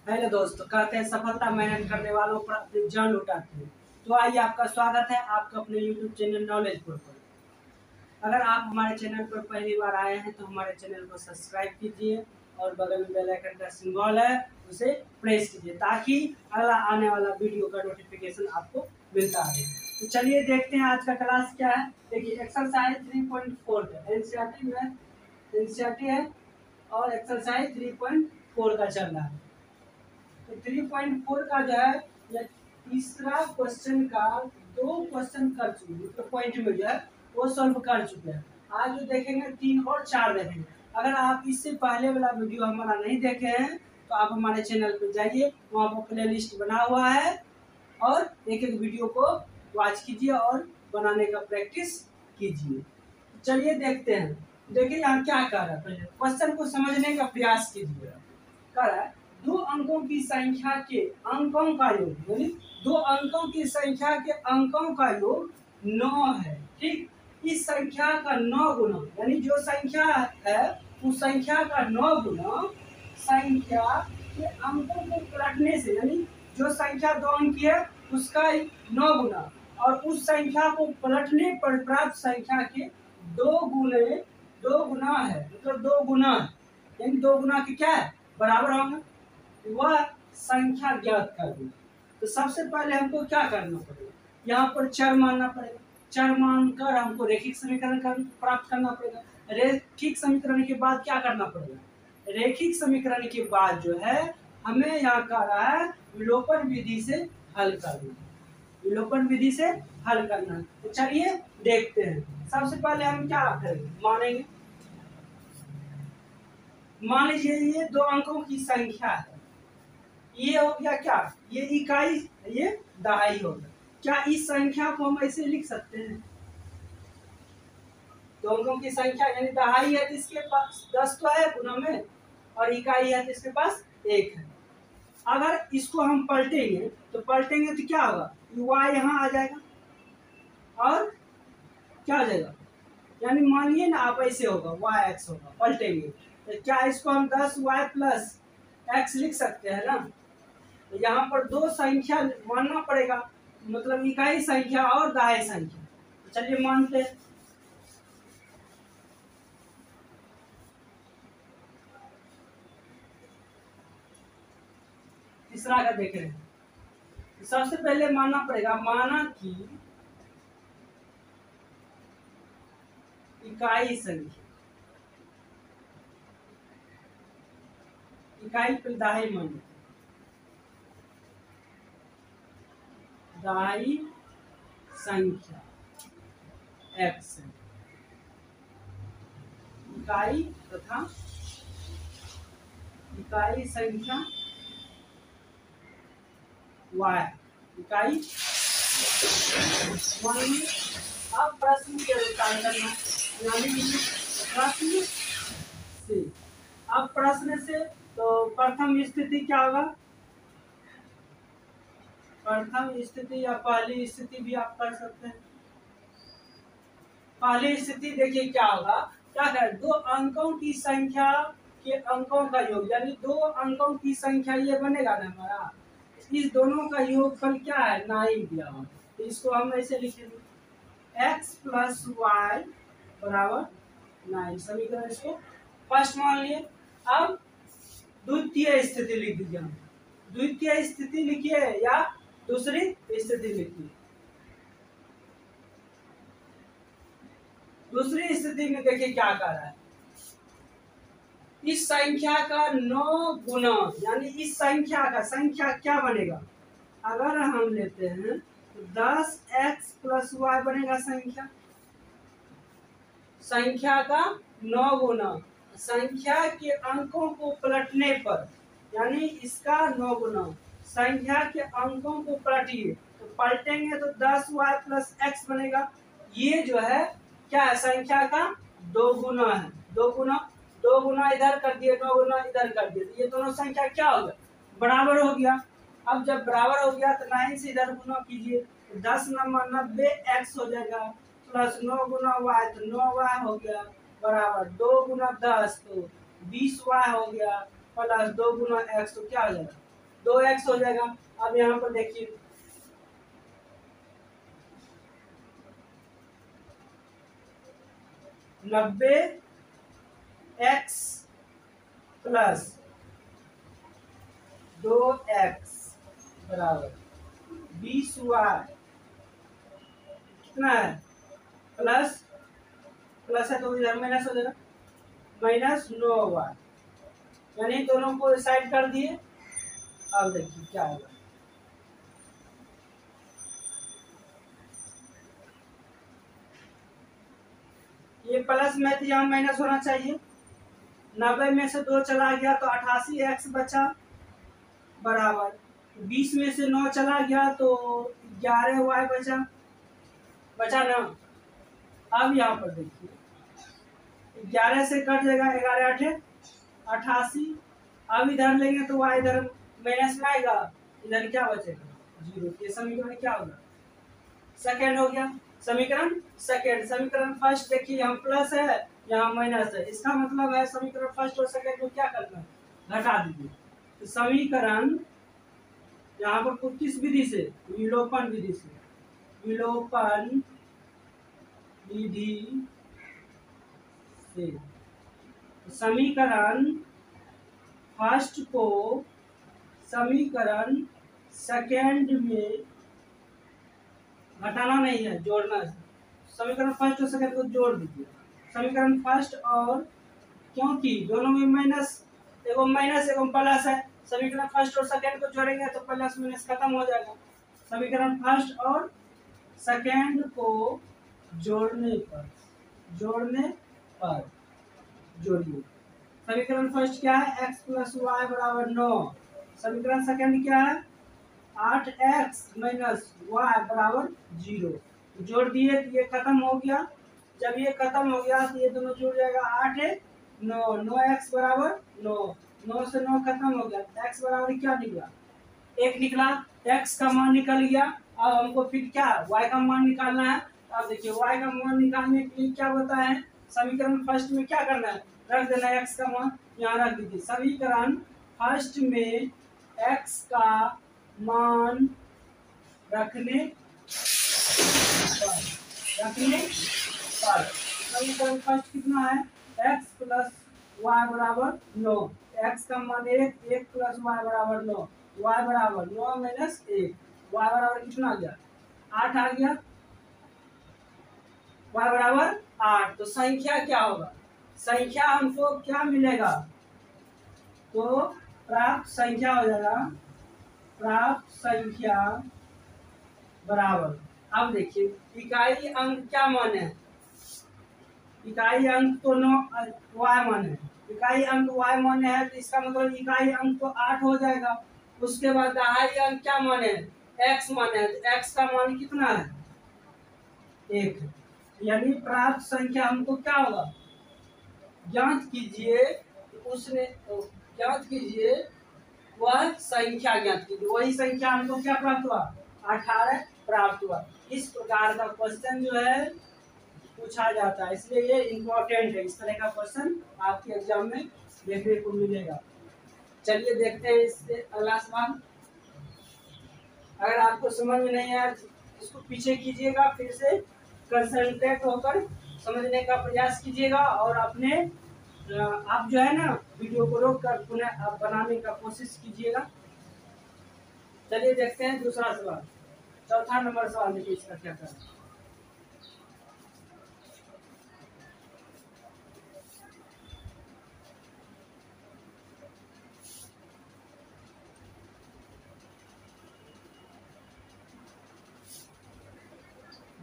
Hello दोस्तों, कहते हैं सफलता मेहनत करने वालों पर अपनी जान लुटाते हैं। तो आइए, आपका स्वागत है आपका अपने YouTube चैनल नॉलेजपुर पर। अगर आप हमारे चैनल पर पहली बार आए हैं तो हमारे चैनल को सब्सक्राइब कीजिए और बगल में बेल आइकन का सिंबल है उसे प्रेस कीजिए ताकि अगला आने वाला वीडियो का नोटिफिकेशन आपको मिलता रहे। तो चलिए देखते हैं आज का क्लास क्या है। देखिए, एक्सरसाइज 3.4 है, एनसीईआरटी में एनसीईआरटी है और एक्सरसाइज 3.4 का चल रहा है। तो 3.4 का जो है ये तीसरा क्वेश्चन का दो क्वेश्चन कर चुके तो पॉइंट में जो है वो सॉल्व कर चुके हैं। आज जो देखेंगे 3 और 4 देखेंगे। अगर आप इससे पहले वाला वीडियो हमारा नहीं देखे हैं तो आप हमारे चैनल पर जाइए, वहाँ पर प्ले लिस्ट बना हुआ है और एक एक वीडियो को वॉच कीजिए और बनाने का प्रैक्टिस कीजिए। चलिए देखते हैं। देखिए यहाँ क्या कर रहा है, पहले क्वेश्चन को समझने का प्रयास कीजिए। कह रहा है दो अंकों की संख्या के अंकों का योग, यानी दो अंकों की संख्या के अंकों का योग 9 है। ठीक, इस संख्या का 9 गुना, यानी जो संख्या है उस संख्या का 9 गुना संख्या के अंकों को पलटने से, यानी जो संख्या 2 अंक की है उसका 9 गुना और उस संख्या को पलटने पर प्राप्त संख्या के 2 गुना है, मतलब 2 गुना, यानी 2 गुना के क्या है बराबर होगा, वह संख्या ज्ञात कर दी। तो सबसे पहले हमको क्या करना पड़ेगा, यहाँ पर चर मानना पड़ेगा। चर मानकर हमको रेखिक समीकरण प्राप्त करना पड़ेगा। रेखिक समीकरण के बाद क्या करना पड़ेगा, रेखिक समीकरण के बाद जो है हमें यहाँ कह रहा है विलोपन विधि से हल करना, विलोपन विधि से हल करना। तो चलिए देखते हैं। सबसे पहले हम क्या करेंगे, मानेंगे। मान लीजिए ये 2 अंकों की संख्या है, ये हो गया क्या, ये इकाई, ये दहाई होगा। क्या इस संख्या को हम ऐसे लिख सकते हैं, 2 अंकों की संख्या यानी दहाई है तो इसके पास 10 तो है गुना में और इकाई है तो इसके पास 1 है। अगर इसको हम पलटेंगे तो क्या होगा, y यहाँ आ जाएगा और क्या हो जाएगा, यानी मानिए ना आप ऐसे होगा yx होगा, पलटेंगे तो क्या इसको हम 10y प्लस x लिख सकते हैं ना। तो यहाँ पर 2 संख्या मानना पड़ेगा, मतलब इकाई संख्या और दहाई संख्या। तो चलिए मानते हैं। तीसरा का देख रहे हैं। तो सबसे पहले मानना पड़ेगा, माना कि इकाई संख्या, इकाई पर दहाई मान, दहाई संख्या x है, इकाई तथा इकाई संख्या y, इकाई। मानिए अब प्रश्न के अनुसार करना, यानी प्रश्न से, अब प्रश्न से तो प्रथम स्थिति क्या होगा, प्रथम स्थिति या पहली स्थिति भी आप कर सकते हैं। पहली स्थिति देखिए क्या होगा, क्या करें, 2 अंकों की संख्या के अंकों का योग, यानी 2 अंकों की संख्या ये बनेगा ना हमारा, इस दोनों का योगफल क्या है 9 दिया हुआ। तो इसको हम ऐसे लिखेंगे x प्लस वाई बराबर 9, समीकरण इसको फर्स्ट मान लिए। अब द्वितीय स्थिति लिख दीजिए, द्वितीय स्थिति लिखिए या दूसरी स्थिति लिखिए। दूसरी स्थिति में देखिए क्या कर रहा है, इस संख्या का 9 गुना, यानी इस संख्या क्या बनेगा, अगर हम लेते हैं तो 10x प्लस वाई बनेगा संख्या का 9 गुना, संख्या के अंकों को पलटने पर, यानी इसका 9 गुना संख्या के अंकों को पलटिए तो पलटेंगे तो 10y प्लस एक्स बनेगा। ये जो है क्या है, संख्या का 2 गुना है, 2 गुना इधर कर दिए, 9 गुना इधर कर दिए, तो ये दोनों संख्या क्या हो गया, बराबर हो गया। अब जब बराबर हो गया तो 9 से इधर गुना कीजिए, 10 नंबर 90x हो जाएगा प्लस 9 गुना y तो 9y हो गया बराबर 2 गुना 10 तो 20y हो गया प्लस 2 गुना x तो क्या हो जाएगा 2x हो जाएगा। अब यहाँ पर देखिए 90x प्लस 2x बराबर 20y कितना है, प्लस प्लस है तो इधर माइनस हो जाएगा, -9y, यानी दोनों को साइड कर दिए। अब देखिए क्या होगा, ये प्लस में तो यहाँ माइनस होना चाहिए। 90 में से 2 चला गया तो 88x बचा, बराबर 20 में से 9 चला गया तो 11y बचा ना। अब यहाँ पर देखिए 11 से कट जाएगा, 11 8 88। अब इधर लेंगे तो y इधर माइनस में आएगा, इधर क्या बचेगा 0। ये समीकरण क्या होगा, सेकेंड हो गया। समीकरण सेकेंड। समीकरण फर्स्ट देखिए यहाँ प्लस है यहाँ माइनस है, इसका मतलब है समीकरण फर्स्ट और सेकेंड को क्या करना है, घटा दीजिए। तो समीकरण यहाँ पर किस विधि से, विलोपन विधि से, विलोपन विधि से समीकरण फर्स्ट को समीकरण सेकेंड में घटाना नहीं है, जोड़ना है। समीकरण फर्स्ट और सेकेंड को जोड़ दीजिए। समीकरण फर्स्ट और, क्योंकि दोनों में माइनस एवं प्लस है, समीकरण फर्स्ट और सेकेंड को जोड़ेंगे तो प्लस माइनस खत्म हो जाएगा। समीकरण फर्स्ट और सेकेंड को जोड़ने पर जोड़िए। समीकरण फर्स्ट क्या है, x प्लस वाई बराबर 9। समीकरण सेकेंड क्या है, 8x माइनस वाई बराबर 0। जोड़ दिए तो ये खत्म हो गया। जब ये खत्म हो गया तो ये दोनों जुड़ जाएगा, 8 है 9, 9x बराबर 9, 9 से 9 खत्म हो गया, x बराबर क्या निकला, 1 निकला। x का मान निकल गया। अब हमको फिर क्या y का मान निकालना है। अब देखिए y का मान निकालने के लिए क्या होता है, समीकरण फर्स्ट में क्या करना है, रख देना है x का मान, यहाँ रख दीजिए। समीकरण फर्स्ट में x का मान रखने पर समीकरण फर्स्ट कितना है, x प्लस वाई बराबर 9, x का मान 1 प्लस वाई बराबर 9, y बराबर 9 माइनस 1, y बराबर कितना आ गया, 8 आ गया, y बराबर 8। तो संख्या क्या होगा, संख्या हमको क्या मिलेगा, तो प्राप्त संख्या हो जाएगा, प्राप्त संख्या बराबर। अब देखिए इकाई अंक क्या मान है, इकाई अंक तो 9 y मान है, इकाई अंक y मान है, तो इसका मतलब इकाई अंक तो 8 हो जाएगा। उसके बाद दहाई अंक क्या मान है, x मान है, तो x का मान कितना है, 1। यानी प्राप्त संख्या हमको क्या होगा, ज्ञात कीजिए, ज्ञात कीजिए वह संख्या, ज्ञात कीजिए वही संख्या हमको क्या प्राप्त हुआ, 18 प्राप्त हुआ। इस प्रकार का क्वेश्चन जो है पूछा जाता है, इसलिए ये इम्पोर्टेंट है। इस तरह का क्वेश्चन आपके एग्जाम में देखने को मिलेगा। चलिए देखते हैं इससे अगला सवाल। अगर आपको समझ में नहीं आया इसको पीछे कीजिएगा, फिर से कंसंट्रेट होकर समझने का प्रयास कीजिएगा और अपने आप जो है ना वीडियो को रोक कर पुनः आप बनाने का कोशिश कीजिएगा। चलिए देखते हैं दूसरा सवाल, चौथा नंबर सवाल देखिए इसका क्या करना है।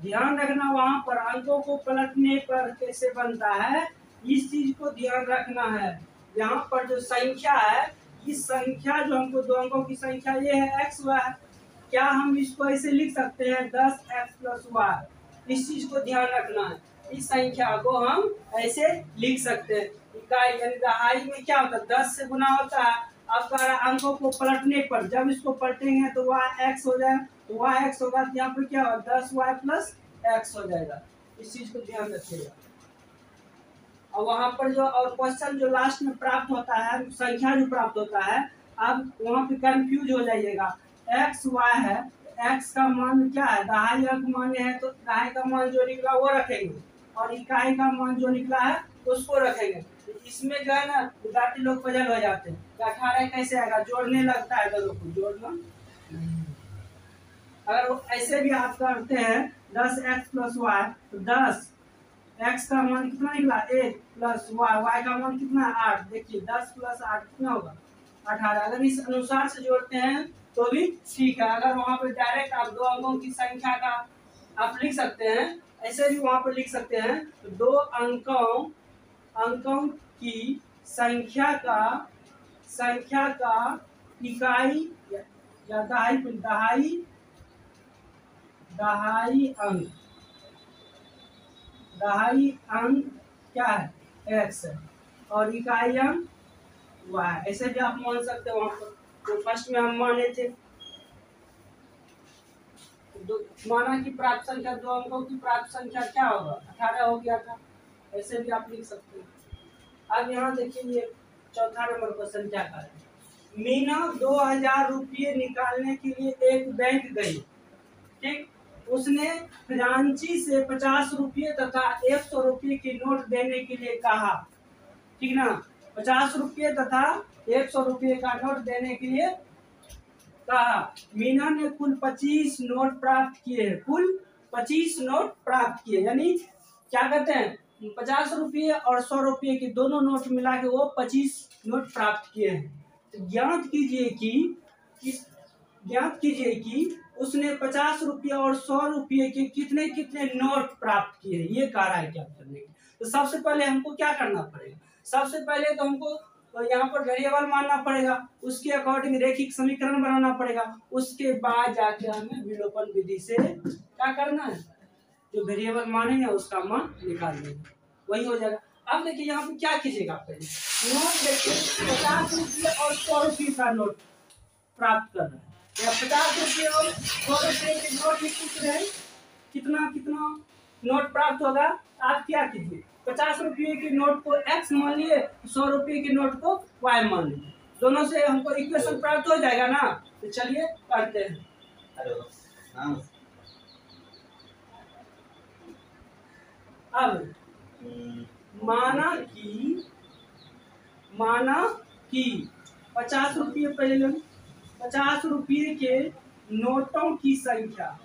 ध्यान रखना वहां पर अंकों को पलटने पर कैसे बनता है, इस चीज को ध्यान रखना है। यहाँ पर जो संख्या है, इस संख्या जो हमको दो अंकों की संख्या ये है x y, क्या हम इसको ऐसे लिख सकते हैं 10x प्लस वाई, इस चीज को ध्यान रखना है। इस संख्या को हम ऐसे लिख सकते हैं। इकाई यानी दहाई में क्या होता है, 10 से गुना होता है। अब कह रहा है अंकों को पलटने पर, जब इसको पलटेंगे तो y x हो जाए, तो y x होगा तो यहाँ पर क्या होगा 10y प्लस x हो जाएगा। इस चीज को ध्यान रखिएगा। और वहां पर जो और क्वेश्चन जो लास्ट में प्राप्त होता है, संख्या जो प्राप्त होता है, अब वहाँ पे कंफ्यूज हो जाइएगा। एक्स वाई है, एक्स का मान क्या है, दहाई अंक माने हैं तो दहाई का मान जो निकला वो रखेंगे और इकाई का मान जो निकला है उसको रखेंगे। इसमें जो है ना विद्यार्थी लोग पजल हो जाते हैं, 18 कैसे आएगा, जोड़ने लगता है दोनों को, जोड़ना नहीं। अगर ऐसे भी आप करते हैं 10x प्लस वाई तो 10 x का मान कितना निकला 1 प्लस y का मान कितना 8। देखिए 10 प्लस 8 कितना होगा 18। अगर इस अनुसार से जोड़ते हैं तो भी ठीक है। अगर वहां पे डायरेक्ट आप दो अंकों की संख्या का आप लिख सकते हैं, ऐसे भी वहां पर लिख सकते हैं तो दो अंकों की संख्या का इकाई या दहाई अंक क्या है एक्स है और इकाई अंक वाई। ऐसे भी आप मान सकते हो। वहां पर तो फर्स्ट में हम माने थे माना कि प्राप्त संख्या दो अंकों की प्राप्त संख्या क्या होगा 18 हो गया था। ऐसे भी आप लिख सकते हैं। अब यहाँ देखिए ये चौथा नंबर क्वेश्चन क्या का है। मीना 2000 रुपये निकालने के लिए एक बैंक गई, ठीक। उसने खजांची से 50 रुपये तथा 100 रुपये की नोट देने के लिए कहा, ठीक ना। 50 रुपये तथा 100 रुपये का नोट देने के लिए कहा। मीना ने कुल 25 नोट प्राप्त किए, कुल 25 नोट प्राप्त किए, यानी क्या कहते हैं 50 रुपये और 100 रुपये के दोनों नोट मिला के वो 25 नोट प्राप्त किए हैं। तो ज्ञात कीजिए कि उसने 50 रुपये और 100 रुपये के कितने कितने नोट प्राप्त किए, ये कह रहा है क्या करने की। तो सबसे पहले हमको क्या करना पड़ेगा, सबसे पहले तो हमको तो यहाँ पर वेरिएबल मानना पड़ेगा, उसके अकॉर्डिंग रेखिक समीकरण बनाना पड़ेगा, उसके बाद जाके हमें विलोपन विधि से क्या करना है, जो वेरिएबल मानेंगे उसका मान निकाल देंगे, वही हो जाएगा। अब देखिए यहाँ पे क्या कीजिएगा, पहले नोट देखिए 50 रुपये और 100 रुपये का नोट प्राप्त कर रहे हैं, या 50 रुपये और 100 रुपये के नोट ही पूछ रहे हैं, कितना कितना नोट प्राप्त होगा। आप क्या कीजिए 50 रुपये के नोट को x मान लिए, 100 रुपये के नोट को y मान लिए, दोनों से हमको इक्वेशन प्राप्त हो जाएगा ना। तो चलिए करते हैं। अब माना कि 50 रुपये पहले 50 रुपये के नोटों की संख्या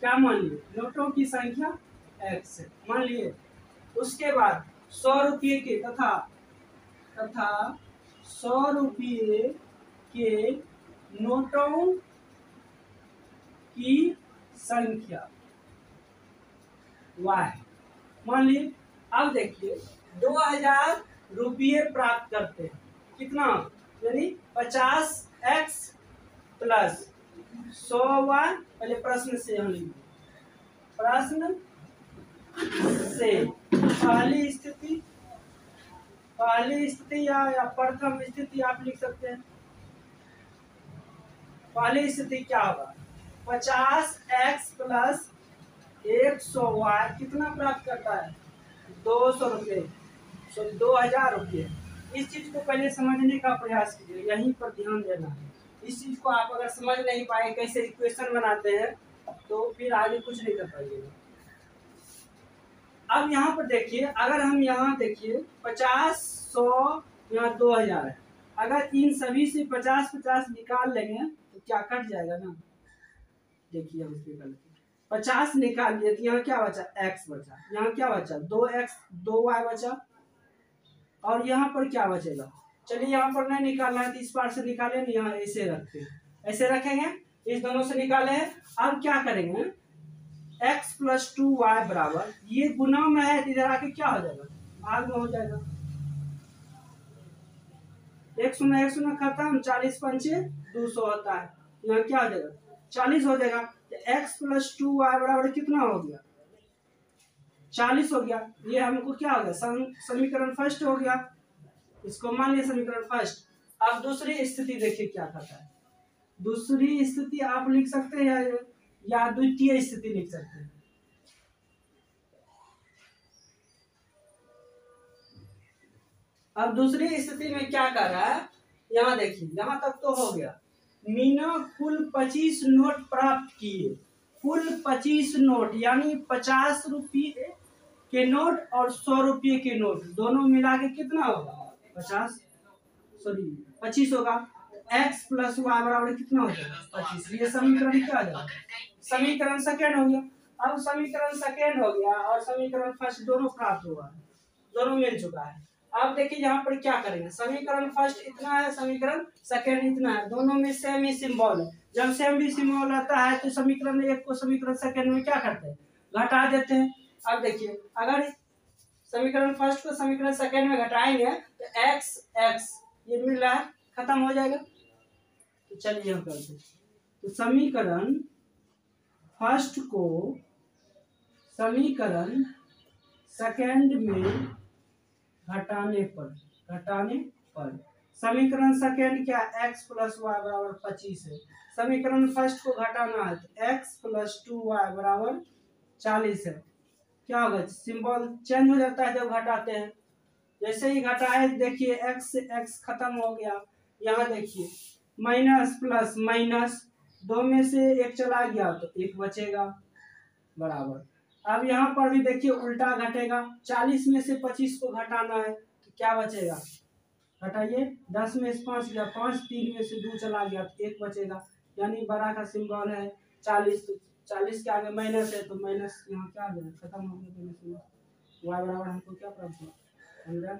क्या मान लिए, नोटों की संख्या x मान लिए। उसके बाद 100 रुपये के तथा 100 रुपये के नोटों की संख्या y मान लिए। अब देखिए 2000 रुपये प्राप्त करते हैं, कितना यानी 50x प्लस 100y। पहले प्रश्न से हम लिखेंगे, प्रश्न से पहली स्थिति या प्रथम स्थिति आप लिख सकते हैं। पहली स्थिति क्या होगा 50x प्लस 100y कितना प्राप्त करता है 200 रुपये, 2000 रुपये। इस चीज को पहले समझने का प्रयास कीजिए, यहीं पर ध्यान देना है। इस चीज को आप अगर समझ नहीं पाए कैसे इक्वेशन बनाते हैं तो फिर आगे कुछ नहीं कर पाइएगा। अब यहाँ पर देखिए, अगर हम यहाँ देखिए 50 100 यहाँ 2000 है, अगर इन सभी से 50-50 निकाल लेंगे तो क्या कट जाएगा ना। देखिए हम इसमें गलती 50 निकाल लिए तो यहाँ क्या बचा x बचा, यहाँ क्या बचा 2x 2y बचा, और यहाँ पर क्या बचेगा। चलिए यहाँ पर नहीं निकालना है तो इस पार से निकाले नहीं, यहाँ ऐसे रखते हैं, ऐसे रखेंगे, इस दोनों से निकाले हैं। अब क्या करेंगे x प्लस 2y बराबर, ये गुना में है तो इधर आके क्या हो जाएगा भाग में हो जाएगा। एक शून्य खत्म, 40 पंचे 200 होता है, यहाँ क्या हो जाएगा 40 हो जाएगा। x प्लस 2y बराबर कितना हो गया 40 हो गया। ये हमको क्या हो गया समीकरण फर्स्ट हो गया, इसको मान लिया समीकरण फर्स्ट। अब दूसरी स्थिति देखिए क्या करता है। दूसरी स्थिति आप लिख सकते हैं या द्वितीय स्थिति लिख सकते हैं। अब दूसरी स्थिति में क्या कर रहा है, यहाँ देखिए, यहाँ तक तो हो गया। मीना कुल 25 नोट प्राप्त किए। कुल 25 नोट यानी 50 रुपये के नोट और 100 रुपये के नोट दोनों मिला के कितना होगा, 25 होगा। x प्लस वाई बराबर कितना हो जाएगा, 25। ये समीकरण क्या हो जाएगा, समीकरण सेकेंड हो गया। अब समीकरण सेकेंड हो गया और समीकरण फर्स्ट दोनों प्राप्त हुआ है, दोनों मिल चुका है। अब देखिए यहाँ पर क्या करेंगे, समीकरण फर्स्ट इतना है, समीकरण सेकेंड इतना है, दोनों में सेम ही सिंबल है। जब सेम भी सिंबल रहता है तो समीकरण एक को समीकरण सेकेंड में क्या करते हैं, घटा देते हैं। अब देखिए, अगर समीकरण फर्स्ट को समीकरण सेकेंड में घटाएंगे तो एक्स एक्स ये मिल रहा है, खत्म हो जाएगा। तो चलिए हम करते हैं। तो समीकरण फर्स्ट को समीकरण सेकेंड में घटाने पर समीकरण सेकेंड क्या, x प्लस वाई बराबर 25 है। समीकरण फर्स्ट को घटाना है तो x प्लस 2y बराबर 40 है। क्या होगा, सिंबल चेंज हो जाता है जब घटाते हैं। जैसे ही घटाए देखिए x से x खत्म हो गया। यहाँ देखिए माइनस प्लस माइनस, दो में से एक चला गया तो एक बचेगा बराबर। अब यहाँ पर भी देखिए उल्टा घटेगा, 40 में से 25 को घटाना है तो क्या बचेगा, घटाइए, 10 में से 5 गया 5, 3 में से 2 चला गया तो 1 बचेगा। यानी बड़ा का सिंबल है 40, तो 40 के आगे माइनस है तो माइनस यहाँ क्या आ गया, खत्म हो गया। वाई बराबर हमको क्या प्राप्त हुआ,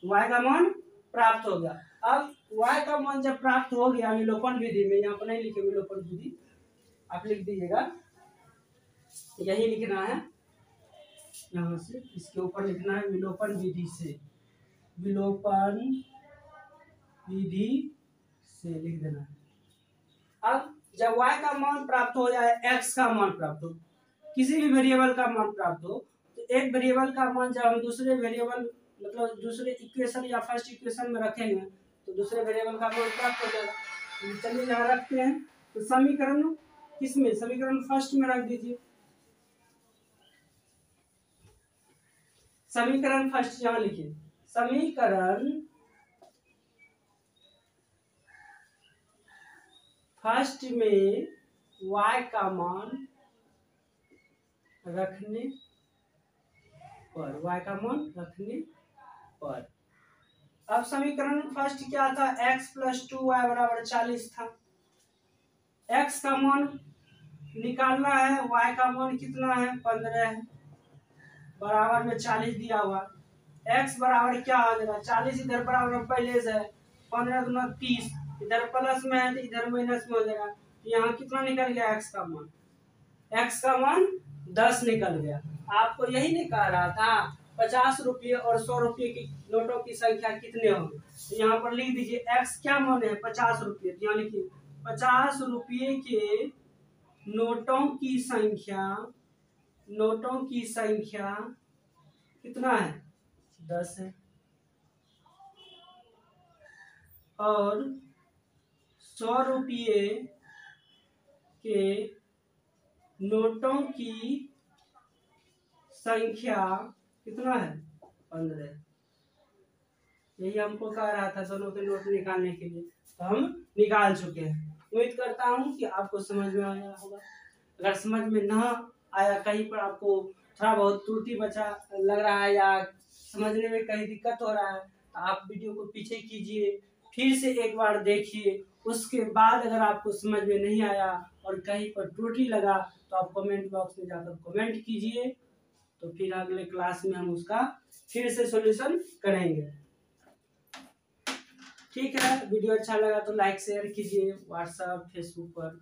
वाई का मान प्राप्त हो गया। अब वाई का मान जब प्राप्त हो गया विलोपन विधि में, यहाँ पर नहीं लिखे विलोपन विधि, आप लिख दीजिएगा, यही लिखना है, यहाँ से इसके ऊपर लिखना है विलोपन विधि से, विलोपन विधि से लिख देना है। अब जब y का मान प्राप्त हो जाए, x का मान प्राप्त हो, किसी भी वेरिएबल का मान प्राप्त हो, तो एक वेरिएबल का मान जब हम दूसरे वेरिएबल मतलब दूसरे इक्वेशन या फर्स्ट इक्वेशन में रखेंगे तो दूसरे वेरिएबल का मान प्राप्त हो जाएगा। तो चलिए यहाँ रखते हैं। तो समीकरण किसमें, समीकरण फर्स्ट में रख दीजिए। समीकरण फर्स्ट यहाँ लिखिए, समीकरण फर्स्ट में y का मान रखने पर, y का मान रखने पर। अब समीकरण फर्स्ट क्या था, x प्लस 2y बराबर 40 था। x का मान निकालना है, y का मान कितना है, 15 है, बराबर में 40 दिया हुआ। x बराबर क्या हो जाएगा, 40 इधर बराबर में पहले से है, 15 गुना 30, इधर प्लस में है तो इधर माइनस में हो जाएगा। तो यहाँ कितना निकल गया, x का मान, x का मान 10 निकल गया। आपको यही नहीं कह रहा था 50 रुपये और 100 रुपये की नोटों की संख्या कितने होंगे। तो यहाँ पर लिख दीजिए x क्या मान है, 50 रुपये। तो यहाँ लिखिए 50 रुपये के नोटों की संख्या कितना है, 10 है। और 100 रुपये के नोटों की संख्या कितना है, 15। यही हमको कह रहा था दोनों के नोट निकालने के लिए, तो हम निकाल चुके हैं। उम्मीद करता हूँ कि आपको समझ में आया होगा। अगर समझ में ना आया, कहीं पर आपको थोड़ा बहुत त्रुटि बचा लग रहा है या समझने में कहीं दिक्कत हो रहा है, तो आप वीडियो को पीछे कीजिए, फिर से एक बार देखिए। उसके बाद अगर आपको समझ में नहीं आया और कहीं पर त्रुटि लगा तो आप कमेंट बॉक्स में जाकर कमेंट कीजिए, तो फिर अगले क्लास में हम उसका फिर से सॉल्यूशन करेंगे। ठीक है, वीडियो अच्छा लगा तो लाइक शेयर कीजिए, व्हाट्सएप फेसबुक पर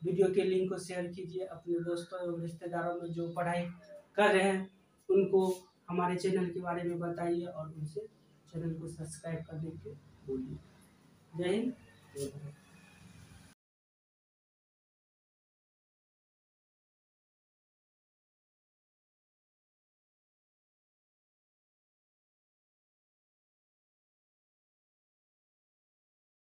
वीडियो के लिंक को शेयर कीजिए अपने दोस्तों और रिश्तेदारों में जो पढ़ाई कर रहे हैं उनको हमारे चैनल के बारे में बताइए और उनसे चैनल को सब्सक्राइब करने के बोलिए। जय हिंद।